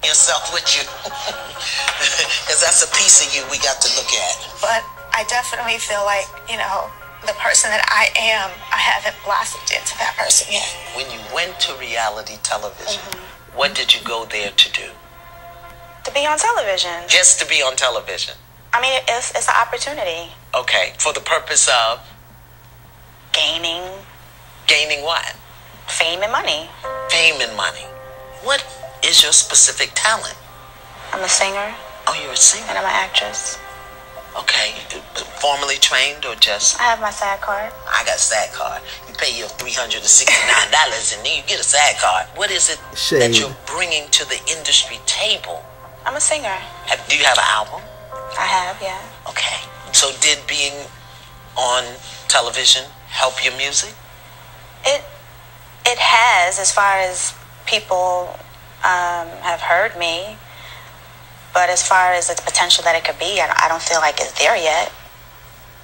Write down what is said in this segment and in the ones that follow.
yourself with you. Because that's a piece of you we got to look at. But I definitely feel like, you know, the person that I am, I haven't blossomed into that person yet. When you went to reality television, what did you go there to do? To be on television. Just to be on television? I mean, it's an opportunity. Okay, for the purpose of? Gaining. Gaining what? Fame and money. Fame and money. What is your specific talent? I'm a singer. Oh, you're a singer? And I'm an actress. Okay, formally trained or just? I have my SAG card. I got a SAG card. You pay your $369 and then you get a SAG card. What is it that you're bringing to the industry table? I'm a singer. Do you have an album? I have, yeah. Okay. So did being on television help your music? It has, as far as people have heard me. But as far as the potential that it could be, I don't feel like it's there yet.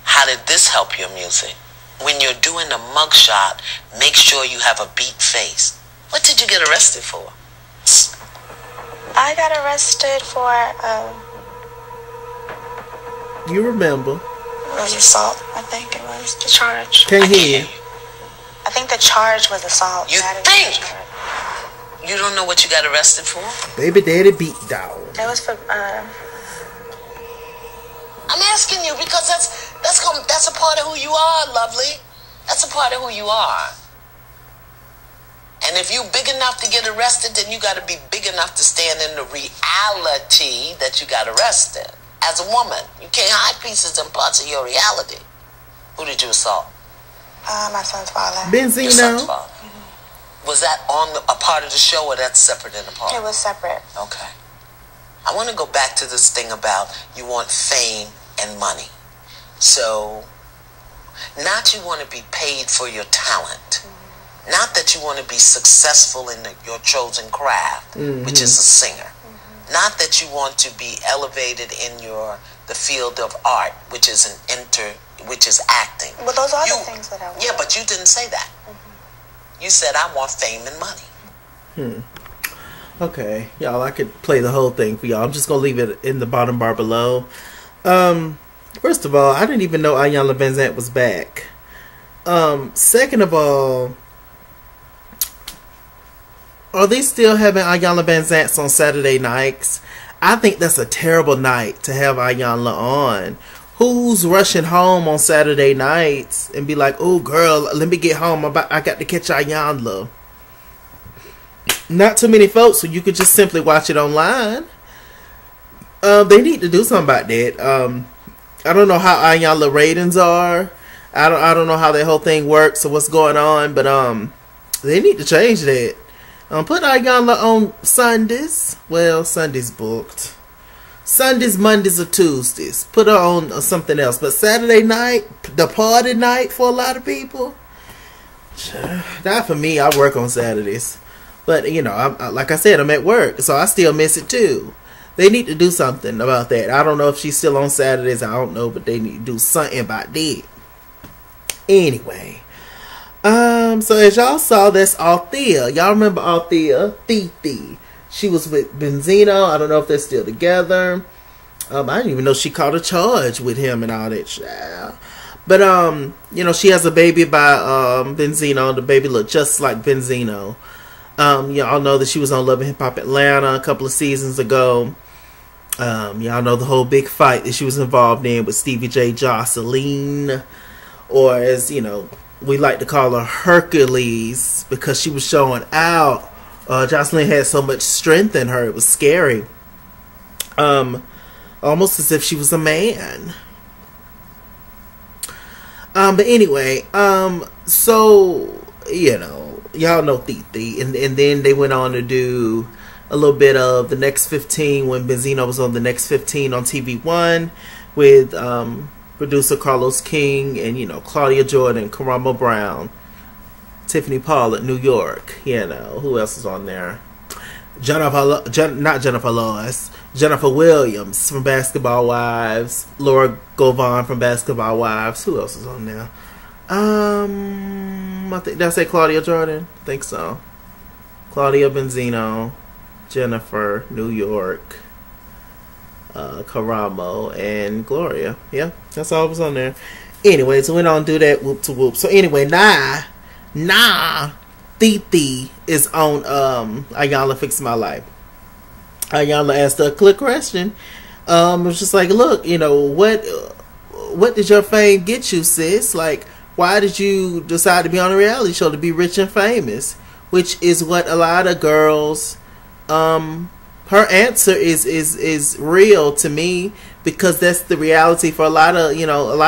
How did this help your music? When you're doing a mugshot, make sure you have a beat face. What did you get arrested for? I got arrested for... You remember? It was assault, I think it was the charge. Can't hear you. I think the charge was assault. You think? You don't know what you got arrested for? Baby daddy beat down. It was for, I'm asking you because that's a part of who you are, lovely. That's a part of who you are. And if you're big enough to get arrested, then you got to be big enough to stand in the reality that you got arrested. As a woman, you can't hide pieces and parts of your reality. Who did you assault? My son's father. Benzino. Your son's father. Was that on a part of the show or that's separate and apart? It was separate. Okay. I want to go back to this thing about you want fame and money. So, not you want to be paid for your talent. Not that you want to be successful in your chosen craft, which is a singer. Not that you want to be elevated in the field of art, which is which is acting. Well, those are the things that I want. Yeah, but you didn't say that. You said I want fame and money. Okay, y'all, I could play the whole thing for y'all. I'm just gonna leave it in the bottom bar below. First of all, I didn't even know Iyanla Vanzant was back. Second of all, are they still having Iyanla Vanzant on Saturday nights? I think that's a terrible night to have Iyanla on. Who's rushing home on Saturday nights and be like, oh girl, let me get home, I got to catch Iyanla. Not too many folks, so you could just simply watch it online. They need to do something about that. I don't know how Iyanla ratings are. I don't know how that whole thing works or what's going on, but they need to change that. Put Iyanla on Sundays. Well, Sunday's booked. Sundays, Mondays, or Tuesdays. Put her on something else. But Saturday night, the party night for a lot of people. Not for me. I work on Saturdays. But, you know, like I said, I'm at work. So I still miss it too. They need to do something about that. I don't know if she's still on Saturdays. I don't know. But they need to do something about that. Anyway. So as y'all saw, that's Althea. Y'all remember Althea? Titi. She was with Benzino. I don't know if they're still together. I didn't even know she caught a charge with him and all that shit. But, you know, she has a baby by Benzino. The baby looked just like Benzino. Y'all know that she was on Love and Hip Hop Atlanta a couple of seasons ago. Y'all know the whole big fight that she was involved in with Stevie J. Jocelyn. Or as, you know, we like to call her Hercules because she was showing out. Jocelyn had so much strength in her, it was scary. Almost as if she was a man. But anyway, so, you know, y'all know Titi. And then they went on to do a little bit of The Next 15 when Benzino was on The Next 15 on TV1 with producer Carlos King and, you know, Claudia Jordan, Karamo Brown, Tiffany Paul at New York. You know, who else is on there? Not Jennifer Lawrence. Jennifer Williams from Basketball Wives. Laura Govan from Basketball Wives. Who else is on there? I think, did I say Claudia Jordan? I think so. Claudia Benzino. Jennifer, New York, Karamo, and Gloria. Yeah, that's all that was on there. Anyway, so we don't do that whoop to whoop. So anyway, Titi is on Iyanla Fix My Life. Iyanla asked her a clear question. It was just like, look, what did your fame get you, sis? Like, why did you decide to be on a reality show to be rich and famous? Which is what a lot of girls, her answer is real to me, because that's the reality for a lot of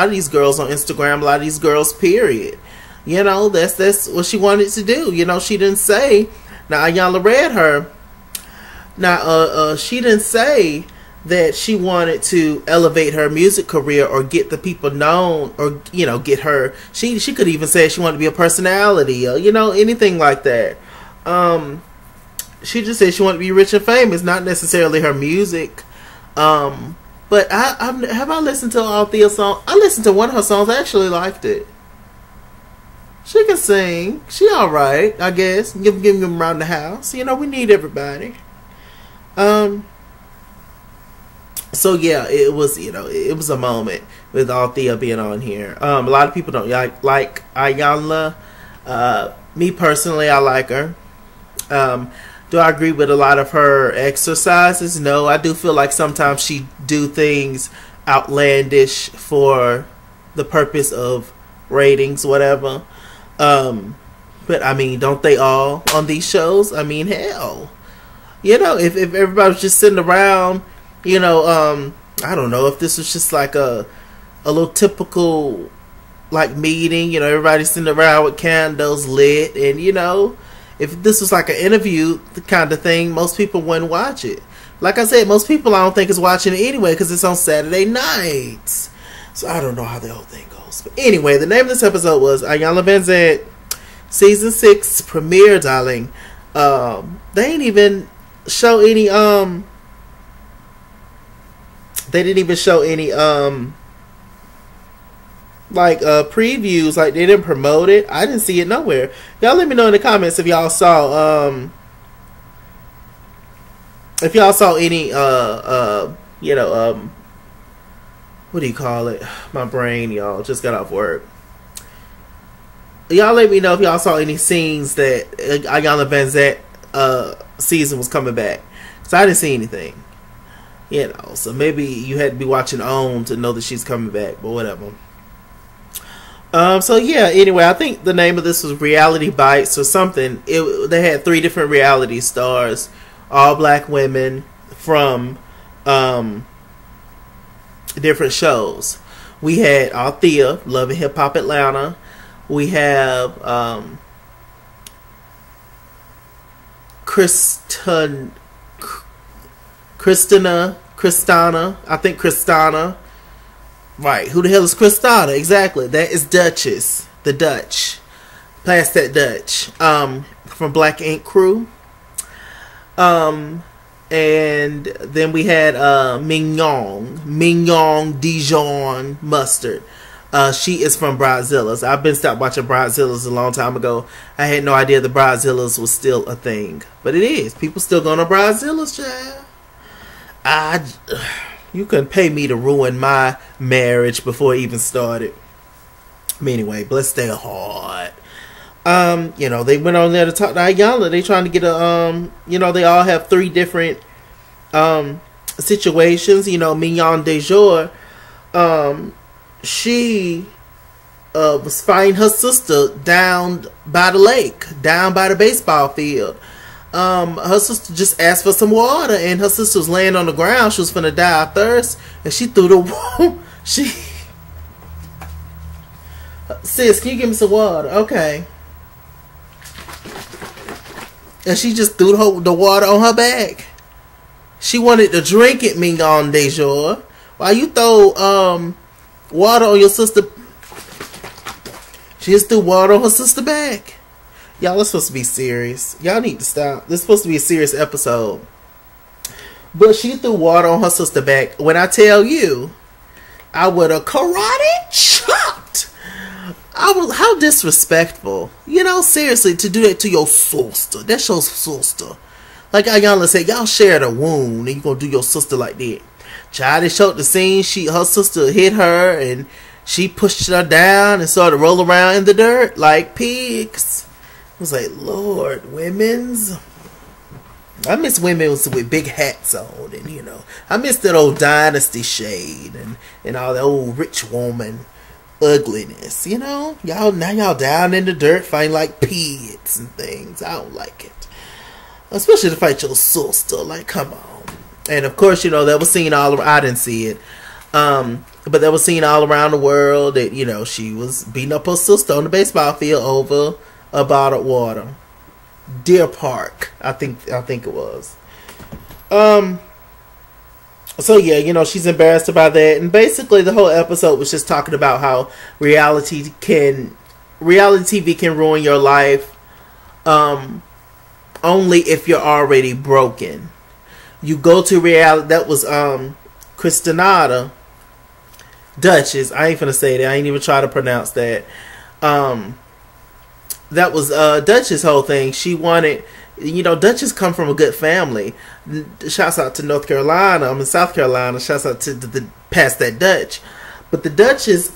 these girls on Instagram, a lot of these girls, period. That's what she wanted to do. She didn't say, now Iyanla read her. Now, she didn't say that she wanted to elevate her music career or get the people known, or get her. She could even say she wanted to be a personality, or anything like that. She just said she wanted to be rich and famous, not necessarily her music. But have I listened to Althea's song? I listened to one of her songs. I actually liked it. She can sing. She all right, I guess. Give them around the house. We need everybody. So yeah, it was a moment with Althea being on here. A lot of people don't like Iyanla. Me personally, I like her. Do I agree with a lot of her exercises? No, I do feel like sometimes she do things outlandish for the purpose of ratings, whatever. But I mean, don't they all on these shows? I mean, hell, if everybody was just sitting around, I don't know if this was just like a little typical like meeting, everybody sitting around with candles lit, and if this was like an interview kind of thing, most people wouldn't watch it. Like I said, most people I don't think is watching it anyway, because it's on Saturday nights. So I don't know how the whole thing goes. But anyway, the name of this episode was Iyanla Vanzant Season 6 premiere, darling. They ain't even show any they didn't even show any previews. Like, they didn't promote it. I didn't see it nowhere. Y'all let me know in the comments if y'all saw any what do you call it? My brain, y'all, just got off work. Y'all let me know if y'all saw any scenes that Iyanla Vanzant season was coming back. So I didn't see anything. So maybe you had to be watching OWN to know that she's coming back, but whatever. So yeah, anyway, I think the name of this was Reality Bites or something. They had 3 different reality stars, all black women from different shows. We had Althea, Love and Hip Hop Atlanta. We have Kristana, I think Kristana. Right, who the hell is Kristana? Exactly, that is Dutchess, the Dutch. Past that Dutch. From Black Ink Crew. And then we had Mignon Dijon Mustard. She is from Bridezillas. I've been stopped watching Bridezillas a long time ago. I had no idea the Bridezillas was still a thing. But it is. People still going to Bridezillas, child. You couldn't pay me to ruin my marriage before it even started. Anyway, bless their heart. They went on there to talk to Iyanla. They trying to get a, they all have 3 different situations. Mignon Dejour, she was fighting her sister down by the lake, down by the baseball field. Her sister just asked for some water, and her sister was laying on the ground. She was finna die of thirst, and she threw the sis, can you give me some water? Okay. And she just threw the water on her back. She wanted to drink it, Mignon Dejour. Why you throw water on your sister? She just threw water on her sister back. Y'all, it's supposed to be serious. Y'all need to stop. This is supposed to be a serious episode. But she threw water on her sister back. When I tell you, I would have karate chopped. How disrespectful. Seriously, to do that to your sister. That's your sister. Like Iyanla said, y'all shared a wound, and you gonna do your sister like that. Child, they showed the scene. Her sister hit her, and she pushed her down and started to roll around in the dirt like pigs. I was like, Lord, women's. I miss women with big hats on, and you know, I miss that old dynasty shade and all the old rich woman ugliness. You know, y'all down in the dirt fighting like pigs and things. I don't like it, especially to fight your sister. Like, come on. And of course, you know, that was seen all around. I didn't see it, but that was seen all around the world that, you know, she was beating up her sister on the baseball field over a bottled water. Deer Park, I think it was. So yeah, you know, she's embarrassed about that, and basically the whole episode was just talking about how reality TV can ruin your life, only if you're already broken. You go to reality. That was Christinata Dutchess. I ain't finna say that. I ain't even try to pronounce that. That was Dutchess' whole thing. She wanted, you know, Dutchess come from a good family. Shouts out to North Carolina. I'm in South Carolina. Shouts out to the past that Dutch. But the Dutchess,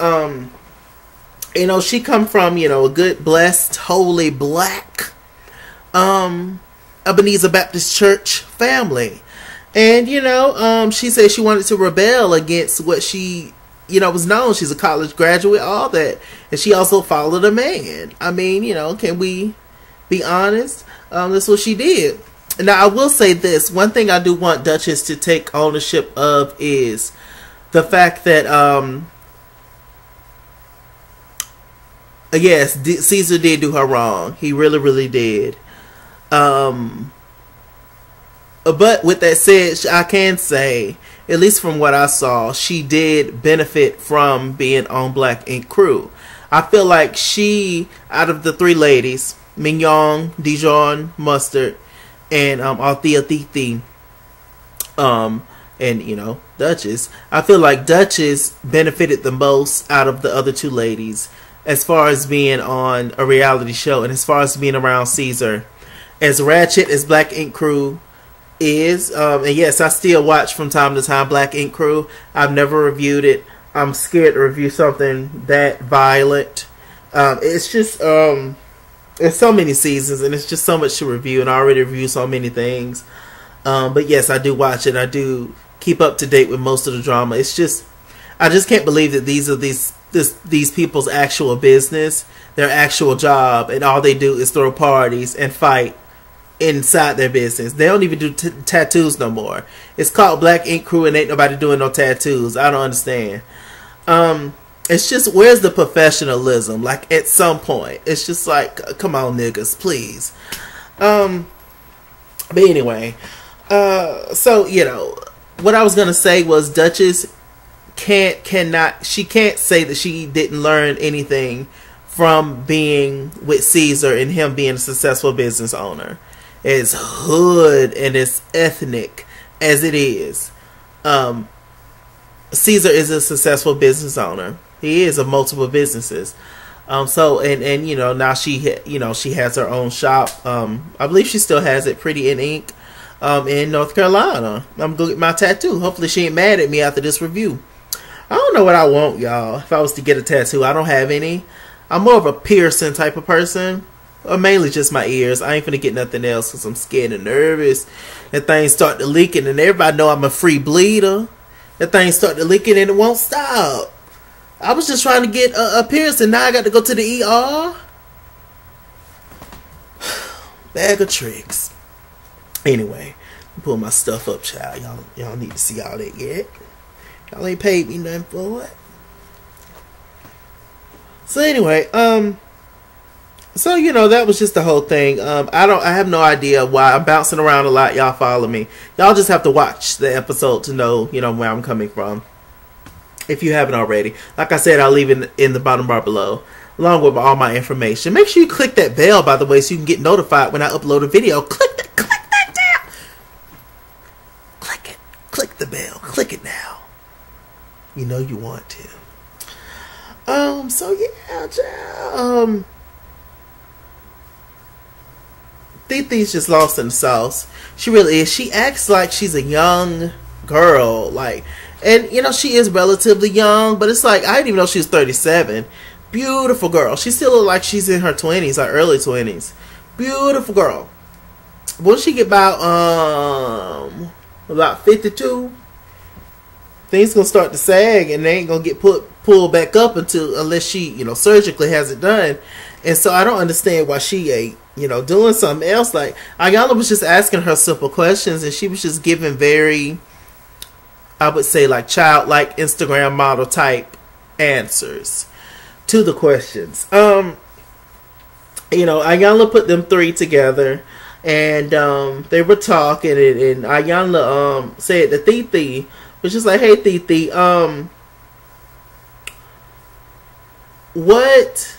you know, she come from, you know, a good, blessed, holy, black, Ebenezer Baptist Church family. And, you know, she said she wanted to rebel against what she, you know, was known. She's a college graduate, all that. And she also followed a man. I mean, you know, can we be honest? That's what she did. Now, I will say this. One thing I do want Dutchess to take ownership of is the fact that, yes, Caesar did do her wrong. He really, really did. But with that said, I can say, at least from what I saw, she did benefit from being on Black Ink Crew. I feel like she, out of the three ladies, Mignon, Dijon, Mustard, and Althea Thithi, and, you know, Dutchess, I feel like Dutchess benefited the most out of the other two ladies as far as being on a reality show and as far as being around Caesar. As ratchet as Black Ink Crew is, and yes, I still watch from time to time Black Ink Crew. I've never reviewed it. I'm scared to review something that violent. It's just it's so many seasons and it's just so much to review, and I already reviewed so many things. But yes, I do watch it. I do keep up to date with most of the drama. It's just, I just can't believe that these are these people's actual business, their actual job, and all they do is throw parties and fight inside their business. They don't even do tattoos no more. It's called Black Ink Crew and ain't nobody doing no tattoos. I don't understand. It's just, where's the professionalism? Like, at some point, it's just like, come on, niggas, please. But anyway, so, you know, what I was gonna say was Dutchess she can't say that she didn't learn anything from being with Caesar and him being a successful business owner. As hood and as ethnic as it is, Caesar is a successful business owner. He is of multiple businesses. So and you know, now she has her own shop. I believe she still has it, Pretty in Ink, in North Carolina. I'm gonna get my tattoo. Hopefully she ain't mad at me after this review. I don't know what I want, y'all. If I was to get a tattoo, I don't have any. I'm more of a piercing type of person. Or mainly just my ears. I ain't finna get nothing else because I'm scared and nervous. And things start to leaking, and everybody know I'm a free bleeder. That thing start to leaking and it won't stop. I was just trying to get a piercing. Now I got to go to the ER. Bag of tricks. Anyway, pull my stuff up, child. Y'all need to see all that yet. Y'all ain't paid me nothing for it. So anyway, so, you know, that was just the whole thing. I have no idea why I'm bouncing around a lot. Y'all follow me. Y'all just have to watch the episode to know, you know, where I'm coming from. If you haven't already. Like I said, I'll leave it in the bottom bar below, along with all my information. Make sure you click that bell, by the way, so you can get notified when I upload a video. Click that down. Click it. Click the bell. Click it now. You know you want to. So yeah, child. The's just lost in the sauce. She really is. She acts like she's a young girl, like, and you know she is relatively young, but it's like I didn't even know she was 37. Beautiful girl. She still looks like she's in her 20s, or early 20s. Beautiful girl. Once she get about 52, things gonna start to sag, and they ain't gonna get pulled back up unless she, you know, surgically has it done. And so I don't understand why she ain't, you know, doing something else. Like Iyanla was just asking her simple questions, and she was just giving very, I would say, like childlike Instagram model type answers to the questions. You know, Iyanla put them three together, and they were talking, and Iyanla said to Titi, which is like, hey Titi, what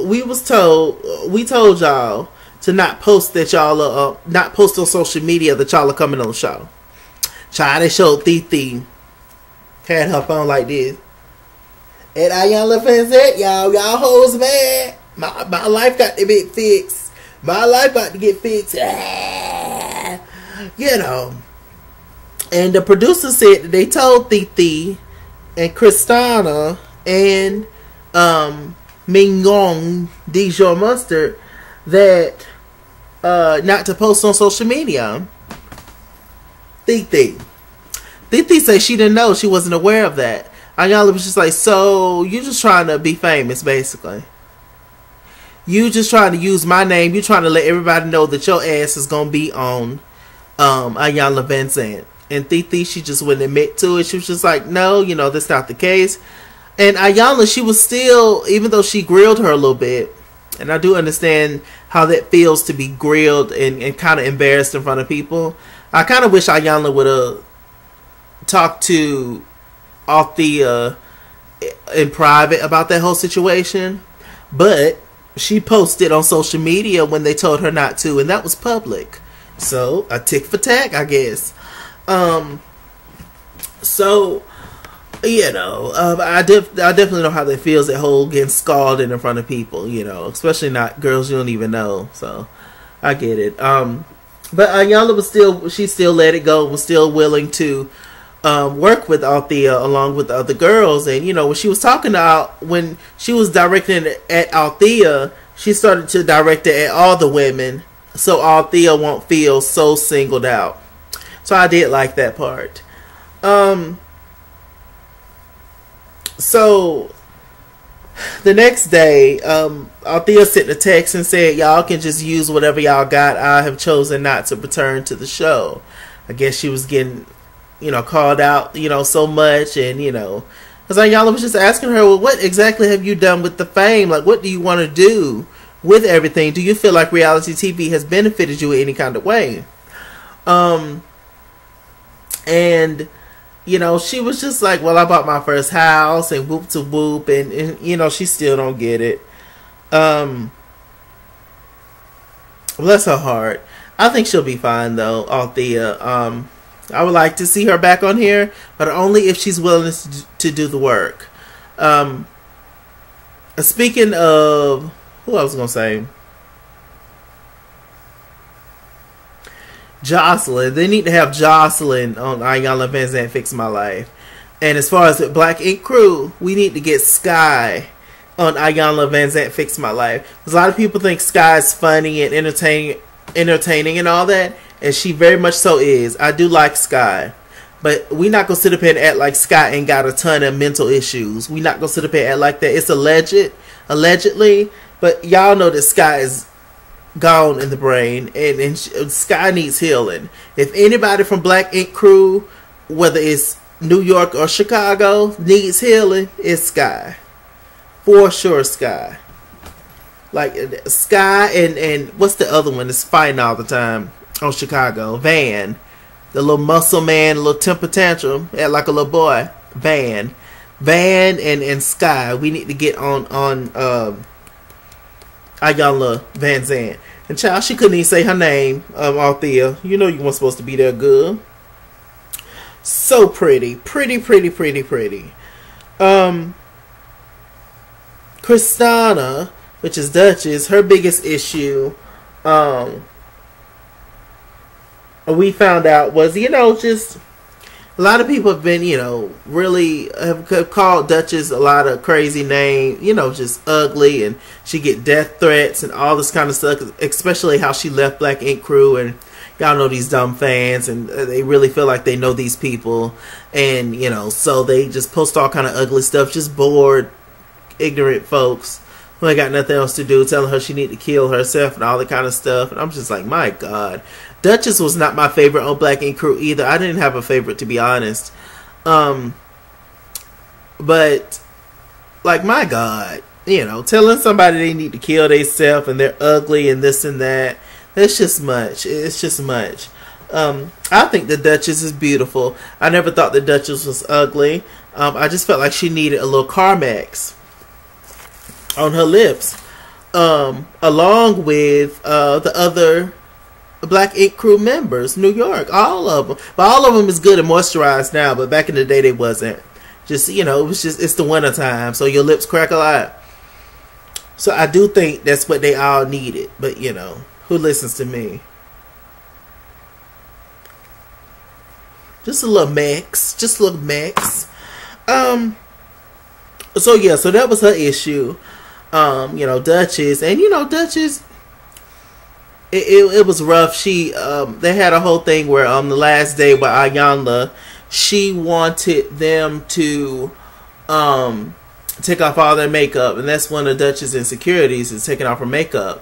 we told y'all to not post that y'all not post on social media that y'all are coming on the show. Child, they showed Titi had her phone like this. And Iyanla Vanzant, y'all hoes mad. My life got to be fixed. My life got to get fixed. You know. And the producer said that they told Titi and Christina and Mignon Dijon Mustard that not to post on social media. Titi said she didn't know. She wasn't aware of that. Iyanla was just like, so you just trying to be famous, basically. You just trying to use my name. You trying to let everybody know that your ass is gonna be on Iyanla Vanzant. And Titi, she just wouldn't admit to it. She was just like, no, you know, that's not the case. And Iyanla, she was still, even though she grilled her a little bit, and I do understand how that feels to be grilled and kind of embarrassed in front of people. I kind of wish Iyanla would have talked to Althea in private about that whole situation. But she posted on social media when they told her not to, and that was public. So, a tick for tack, I guess. So, you know, I definitely know how that feels, that whole getting scalded in front of people, you know, especially not girls you don't even know. So, I get it. But Iyanla was she still let it go, was still willing to work with Althea along with the other girls. And, you know, when she was when she was directing it at Althea, she started to direct it at all the women, so Althea won't feel so singled out. So I did like that part. So the next day, Althea sent a text and said, y'all can just use whatever y'all got. I have chosen not to return to the show. I guess she was getting, you know, called out, you know, so much. And, you know, because Iyanla was just asking her, well, what exactly have you done with the fame? Like, what do you want to do with everything? Do you feel like reality TV has benefited you in any kind of way? And, you know, she was just like, well, I bought my first house and whoop to whoop. And, you know, she still don't get it. Bless her heart. I think she'll be fine, though, Althea. I would like to see her back on here, but only if she's willing to do the work. Speaking of, who I was going to say? Jocelyn. They need to have Jocelyn on Iyanla Vanzant Fix My Life. And as far as the Black Ink Crew, we need to get Sky on Iyanla Vanzant Fix My Life. Because a lot of people think Sky is funny and entertaining and all that. And she very much so is. I do like Sky. But we not going to sit up here and act like Sky ain't got a ton of mental issues. We not going to sit up here and act like that. It's allegedly. But y'all know that Sky is gone in the brain, and Sky needs healing. If anybody from Black Ink Crew, whether it's New York or Chicago, needs healing, it's Sky. For sure, Sky. Like Sky and what's the other one that's fighting all the time on Chicago? Van. The little muscle man, little temper tantrum, act like a little boy. Van and Sky. We need to get on Iyanla Vanzant. And child, she couldn't even say her name, Althea. You know you weren't supposed to be there, good. So pretty. Pretty. Christina, which is Dutchess, her biggest issue we found out was, just a lot of people have been, really have called Dutchess a lot of crazy names, just ugly, and she get death threats and all this kind of stuff, especially how she left Black Ink Crew, and y'all know these dumb fans, and they really feel like they know these people, and, so they just post all kind of ugly stuff, just bored, ignorant folks who ain't got nothing else to do, telling her she need to kill herself and all that kind of stuff, and I'm just like, my God. Dutchess was not my favorite on Black Ink Crew either. I didn't have a favorite, to be honest. But, like, my God, telling somebody they need to kill themselves and they're ugly and this and that, that's just much. It's just much. I think the Dutchess is beautiful. I never thought the Dutchess was ugly. I just felt like she needed a little Carmex on her lips, along with the other Black Ink Crew members, New York, all of them. But all of them is good and moisturized now, but back in the day they wasn't. Just, it's the winter time, so your lips crack a lot. So I do think that's what they all needed, but who listens to me? Just a little mix. So yeah, so that was her issue. Dutchess, and Dutchess, it was rough. She they had a whole thing where on the last day with Iyanla, she wanted them to take off all their makeup, and that's one of Dutchess' insecurities, is taking off her makeup,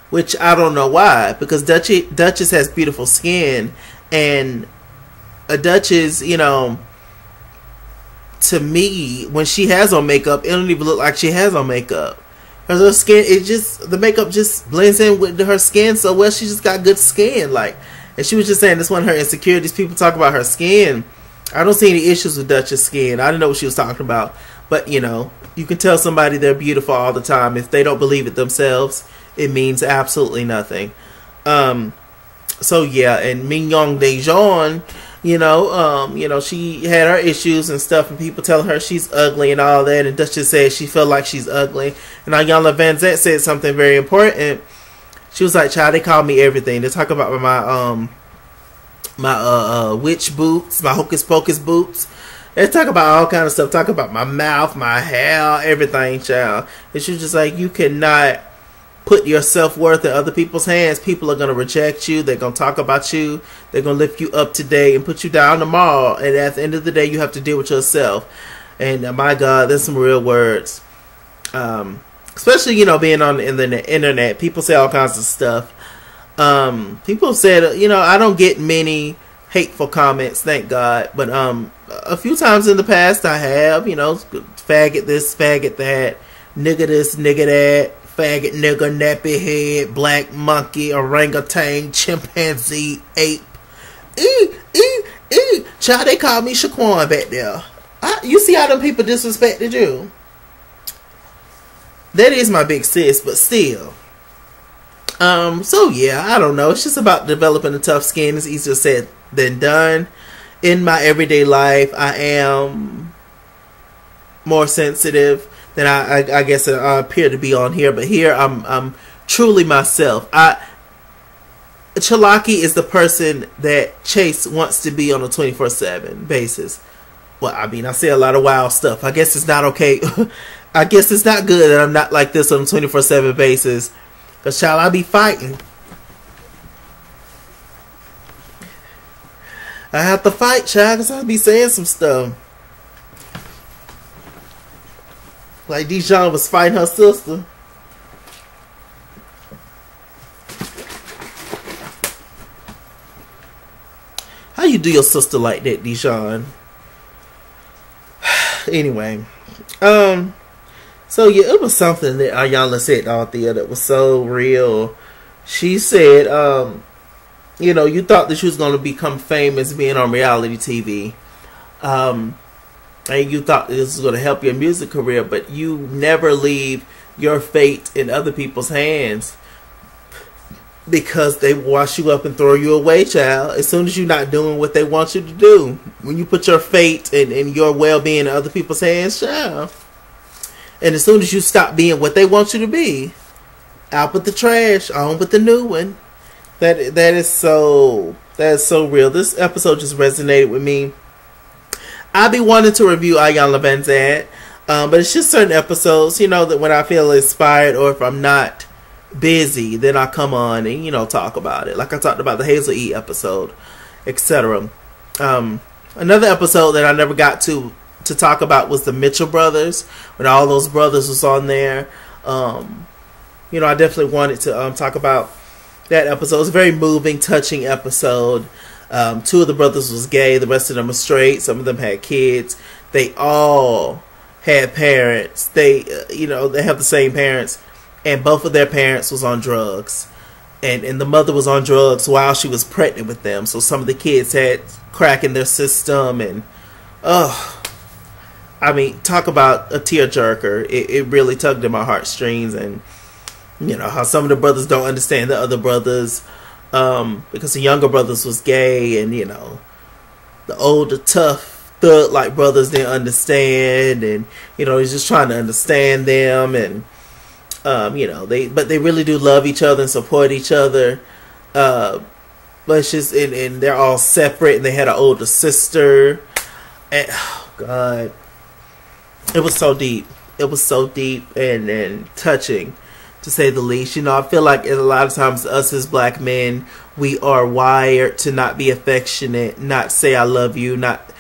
which I don't know why, because Dutchess has beautiful skin, and a Dutchess, to me, when she has on makeup, it don't even look like she has on makeup. Because her skin, the makeup just blends in with her skin so well. She just got good skin. And she was just saying this one of her insecurities. People talk about her skin. I don't see any issues with Dutchess' skin. I didn't know what she was talking about. But, you can tell somebody they're beautiful all the time. If they don't believe it themselves, it means absolutely nothing. So, yeah. And Mignon Dejon, she had her issues and stuff, and people telling her she's ugly and all that, and Dutchess said she felt like she's ugly. And Iyanla Vanzant said something very important. She was like, "Child, they call me everything. They talk about my witch boots, my hocus pocus boots. They talk about all kind of stuff. Talk about my mouth, my hair, everything, child." And she was just like, "You cannot put your self-worth in other people's hands. People are going to reject you. They're going to talk about you. They're going to lift you up today and put you down tomorrow. And at the end of the day, you have to deal with yourself." And my God, there's some real words. Especially, being on the internet. People say all kinds of stuff. People said, I don't get many hateful comments, thank God. But a few times in the past I have, faggot this, faggot that, nigga this, nigga that, faggot, nigga, nappy head, black monkey, orangutan, chimpanzee, ape. Child, they call me Shaquan back there. You see how them people disrespected you? That is my big sis, but still. So yeah, I don't know. It's just about developing a tough skin. It's easier said than done. In my everyday life, I am more sensitive than I guess I appear to be on here, but here I'm truly myself. Chalaki is the person that Chase wants to be on a 24/7 basis. Well, I mean, I say a lot of wild stuff. I guess it's not okay. I guess it's not good that I'm not like this on a 24/7 basis. Cause child, I be fighting. I have to fight, child, cause I be saying some stuff. Like Dijon was fighting her sister. How you do your sister like that, Dijon? Anyway. So yeah, it was something that Iyanla said to Althea that was so real. She said, you thought that you was going to become famous being on reality TV. And you thought this was going to help your music career, but you never leave your fate in other people's hands because they wash you up and throw you away, child. As soon as you're not doing what they want you to do, when you put your fate and your well-being in other people's hands, child, and as soon as you stop being what they want you to be, Out with the trash, on with the new one. That is so real. This episode just resonated with me. I be wanting to review Iyanla Vanzant, but it's just certain episodes, that when I feel inspired or if I'm not busy, then I come on and talk about it. Like I talked about the Hazel E episode, etc. Another episode that I never got to talk about was the Mitchell brothers, when all those brothers was on there. I definitely wanted to talk about that episode. It was a very moving, touching episode. 2 of the brothers was gay, the rest of them were straight. Some of them had kids. They all had parents. They they have the same parents, and both of their parents was on drugs, and the mother was on drugs while she was pregnant with them. So some of the kids had crack in their system, and talk about a tearjerker. It really tugged at my heartstrings, and how some of the brothers don't understand the other brothers. Because the younger brothers was gay, and the older tough thug like brothers didn't understand, and he's just trying to understand them, and they really do love each other and support each other, but it's just and they're all separate, and they had an older sister, and oh God, it was so deep and touching, to say the least. I feel like a lot of times us as black men, we are wired to not be affectionate, not say I love you, not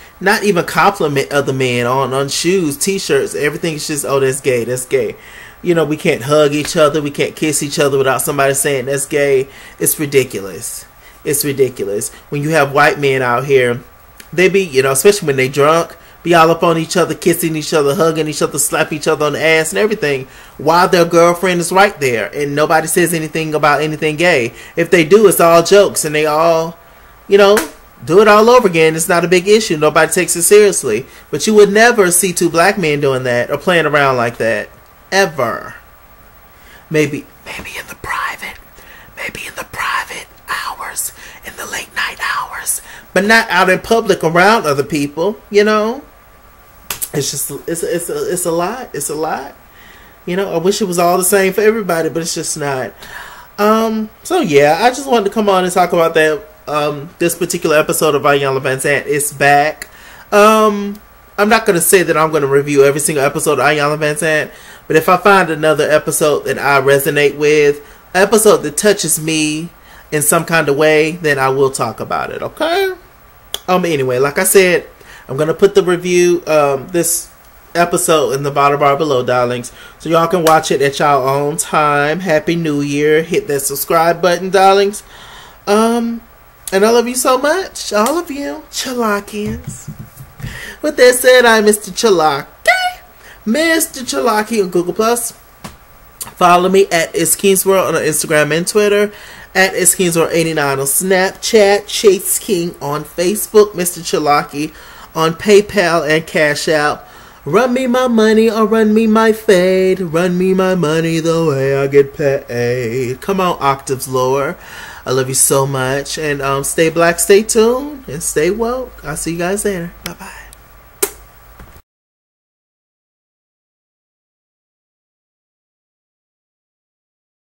even compliment other men on shoes, t-shirts. Everything's just, oh, that's gay, that's gay. We can't hug each other, we can't kiss each other without somebody saying that's gay. It's ridiculous. It's ridiculous. When you have white men out here, they be, especially when they drunk, be all up on each other, kissing each other, hugging each other, slap each other on the ass and everything, while their girlfriend is right there, and nobody says anything about anything gay. If they do, it's all jokes, and they all, do it all over again. It's not a big issue. Nobody takes it seriously. But you would never see 2 black men doing that or playing around like that, ever. Maybe in the private hours, in the late night hours, but not out in public around other people. It's just, it's a lot. It's a lot. I wish it was all the same for everybody, but it's just not. So yeah, I just wanted to come on and talk about that. This particular episode of Iyanla Vanzant is back. I'm not going to say that I'm going to review every single episode of Iyanla Vanzant, but if I find another episode that I resonate with, an episode that touches me in some kind of way, then I will talk about it, okay? Anyway, like I said, I'm going to put the review, this episode in the bottom bar below, darlings, so y'all can watch it at y'all own time. Happy New Year. Hit that subscribe button, darlings. And I love you so much. All of you. Chilakians. With that said, I'm Mr. Chilaki. Mr. Chilaki on Google+. Follow me at It's King's World on Instagram and Twitter. At It's King's World 89 on Snapchat. Chase King on Facebook. Mr. Chilaki on PayPal and Cash App. Run me my money or run me my fade. Run me my money the way I get paid. Come on, octaves lower. I love you so much. And stay black, stay tuned, and stay woke. I'll see you guys later. Bye-bye.